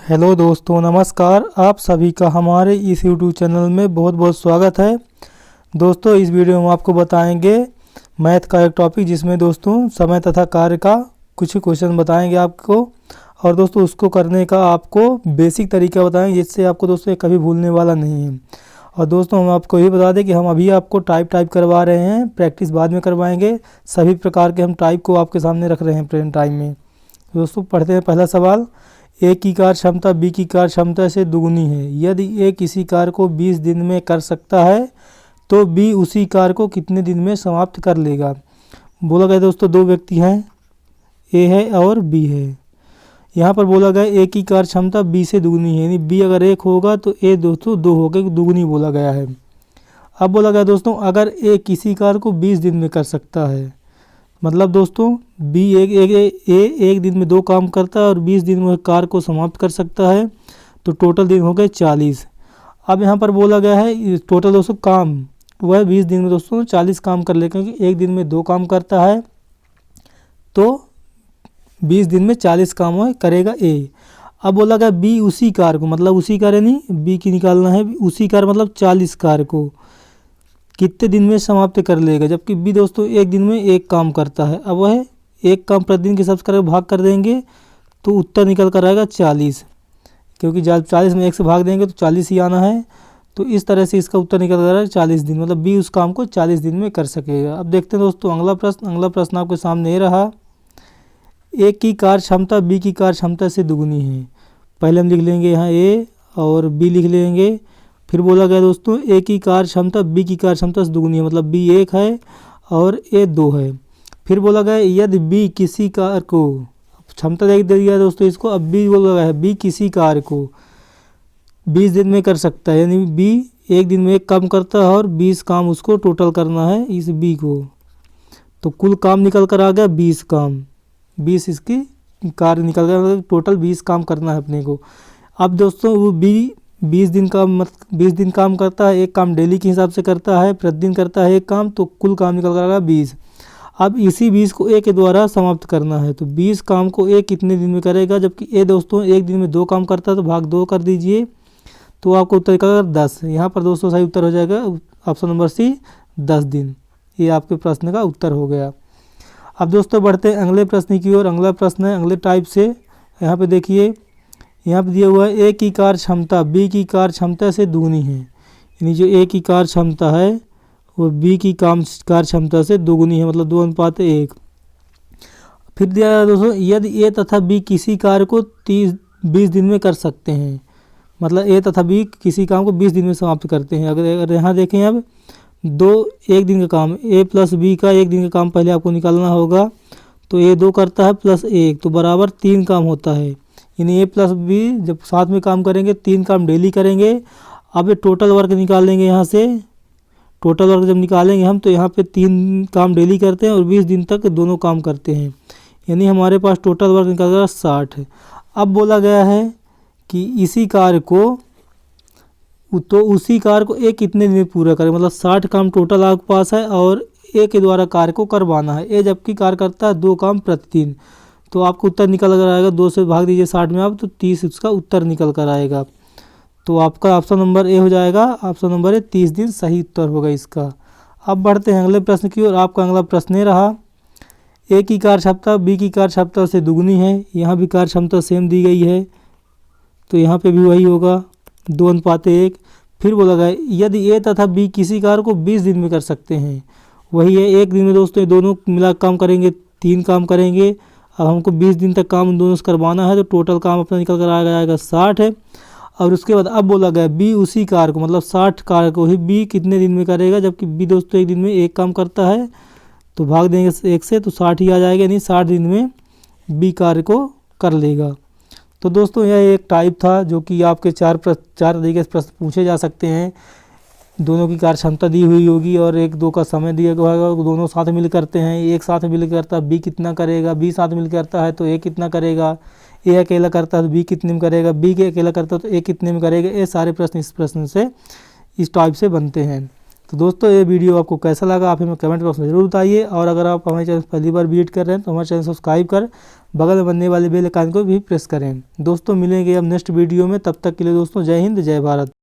Hello दोस्तों, नमस्कार। आप सभी का हमारे इस यूट्यूब चैनल में बहुत बहुत स्वागत है। दोस्तों, इस वीडियो में आपको बताएंगे मैथ का एक टॉपिक, जिसमें दोस्तों समय तथा कार्य का कुछ क्वेश्चन बताएंगे आपको, और दोस्तों उसको करने का आपको बेसिक तरीका बताएंगे, जिससे आपको दोस्तों ये कभी भूलने वाला नहीं है। और दोस्तों हम आपको ये बता दें कि हम अभी आपको टाइप करवा रहे हैं, प्रैक्टिस बाद में करवाएंगे। सभी प्रकार के हम टाइप को आपके सामने रख रहे हैं प्रेजेंट टाइम में। दोस्तों पढ़ते हैं पहला सवाल। ए की कार्य क्षमता बी की कार्य क्षमता से दुगुनी है। यदि ए किसी कार्य को 20 दिन में कर सकता है तो बी उसी कार्य को कितने दिन में समाप्त कर लेगा। बोला गया दोस्तों दो व्यक्ति हैं, ए है और बी है। यहाँ पर बोला गया ए की कार्य क्षमता बी से दुगुनी है, यानी बी अगर 1 होगा तो ए दोस्तों 2 होगा, दुगुनी बोला गया है। अब बोला गया दोस्तों अगर ए किसी कार्य को 20 दिन में कर सकता है, मतलब दोस्तों बी एक दिन में 2 काम करता है और 20 दिन में कार्य को समाप्त कर सकता है, तो टोटल दिन हो गए 40। अब यहाँ पर बोला गया है टोटल दोस्तों काम वह 20 दिन में दोस्तों 40 काम कर ले, क्योंकि एक दिन में 2 काम करता है तो 20 दिन में 40 काम वह करेगा ए। अब बोला गया बी उसी कार्य को, मतलब उसी कार्य नहीं, बी की निकालना है, उसी कार्य मतलब 40 कार्य को कितने दिन में समाप्त कर लेगा, जबकि बी दोस्तों एक दिन में 1 काम करता है। अब वह 1 काम प्रतिदिन के हिसाब से करके भाग कर देंगे तो उत्तर निकल कर आएगा 40, क्योंकि जब 40 में 1 से भाग देंगे तो 40 ही आना है। तो इस तरह से इसका उत्तर निकल कर आएगा 40 दिन, मतलब बी उस काम को 40 दिन में कर सकेगा। अब देखते हैं दोस्तों अगला प्रश्न आपके सामने ये रहा। ए की कार्य क्षमता बी की कार्य क्षमता से दुगुनी है। पहले हम लिख लेंगे यहाँ ए और बी लिख लेंगे। फिर बोला गया दोस्तों ए की कार्य क्षमता बी की कार्य क्षमता से दुगुनी है, मतलब बी 1 है और ए 2 है। फिर बोला गया यदि बी किसी कार्य को, क्षमता दे दिया दोस्तों इसको, अब बी बोला गया है बी किसी कार्य को 20 दिन में कर सकता है, यानी बी एक दिन में 1 काम करता है और 20 काम उसको टोटल करना है इस बी को। तो कुल काम निकल कर आ गया 20 काम, 20 इसकी कार्य निकल गया, मतलब टोटल 20 काम करना है अपने को। अब दोस्तों वो बी 20 दिन काम करता है, 1 काम डेली के हिसाब से करता है, प्रतिदिन करता है 1 काम, तो कुल काम निकल कर आएगा 20। अब इसी 20 को ए के द्वारा समाप्त करना है, तो 20 काम को ए कितने दिन में करेगा, जबकि ए दोस्तों एक दिन में 2 काम करता है, तो भाग 2 कर दीजिए तो आपको उत्तर निकलेगा 10। यहाँ पर दोस्तों सही उत्तर हो जाएगा ऑप्शन नंबर सी, 10 दिन। ये आपके प्रश्न का उत्तर हो गया। अब दोस्तों बढ़ते हैं अगले प्रश्न की ओर। अगला प्रश्न है अगले टाइप से। यहाँ पे देखिए, यहाँ पे दिया हुआ है ए की कार्य क्षमता बी की कार्य क्षमता से दुगुनी है, यानी जो ए की कार्य क्षमता है वो बी की कार्य क्षमता से दुगुनी है, मतलब 2:1। फिर दिया है दोस्तों यदि ए तथा बी किसी कार्य को 20 दिन में कर सकते हैं, मतलब ए तथा बी किसी काम को 20 दिन में समाप्त करते हैं। अगर यहाँ देखें अब 1 दिन का काम, ए प्लस बी का 1 दिन का काम पहले आपको निकालना होगा, तो ए 2 करता है प्लस 1 तो बराबर 3 काम होता है, यानी ए प्लस बी जब साथ में काम करेंगे 3 काम डेली करेंगे। अब ये टोटल वर्क निकाल लेंगे, यहाँ से टोटल वर्क जब निकालेंगे हम तो यहाँ पे 3 काम डेली करते हैं और 20 दिन तक दोनों काम करते हैं, यानी हमारे पास टोटल वर्क निकल रहा 60 है। अब बोला गया है कि इसी कार्य को, तो उसी कार्य को ए कितने दिन में पूरा करे, मतलब 60 काम टोटल आपके पास है और ए के द्वारा कार्य को करवाना है। ए जबकि कार्य करता है 2 काम प्रतिदिन, तो आपको उत्तर निकल कर आएगा, 2 से भाग दीजिए 60 में आप, तो 30 उसका उत्तर निकल कर आएगा। तो आपका ऑप्शन नंबर ए हो जाएगा, ऑप्शन नंबर ए 30 दिन सही उत्तर होगा इसका। अब बढ़ते हैं अगले प्रश्न की ओर। आपका अगला प्रश्न ये रहा। ए की कार्य क्षमता बी की कार्य क्षमता से दुगुनी है। यहाँ भी कार्य क्षमता सेम दी गई है, तो यहाँ पे भी वही होगा 2:1। फिर बोला गया यदि ए तथा बी किसी कार्य को 20 दिन में कर सकते हैं, वही है एक दिन में दोस्तों ये दोनों मिला काम करेंगे, 3 काम करेंगे। अब हमको 20 दिन तक काम उन दोनों से करवाना है, तो टोटल काम अपना निकल कर आ जाएगा 60 है। और उसके बाद अब बोला गया बी उसी कार्य को, मतलब 60 कार्य को ही बी कितने दिन में करेगा, जबकि बी दोस्तों एक दिन में 1 काम करता है, तो भाग देंगे 1 से तो 60 ही आ जाएगा, यानी 60 दिन में बी कार्य को कर लेगा। तो दोस्तों यह एक टाइप था जो कि आपके 4 तरीके से प्रश्न पूछे जा सकते हैं। दोनों की कार्य क्षमता दी हुई होगी और 1-2 का समय दिया गया होगा, दोनों साथ मिल करते हैं, एक साथ मिल करता है बी कितना करेगा, बी साथ मिल करता है तो ए कितना करेगा, ए अकेला करता है तो बी कितने में करेगा, बी के अकेला करता है तो ए कितने में करेगा। ये सारे प्रश्न इस प्रश्न से, इस टाइप से बनते हैं। तो दोस्तों ये वीडियो आपको कैसा लगा आप हमें कमेंट बॉक्स में जरूर बताइए, और अगर आप हमारे चैनल पहली बार विजिट कर रहे हैं तो हमारे चैनल सब्सक्राइब कर बगल में बनने वाले बेल आइकन को भी प्रेस करें। दोस्तों मिलेंगे अब नेक्स्ट वीडियो में, तब तक के लिए दोस्तों जय हिंद जय भारत।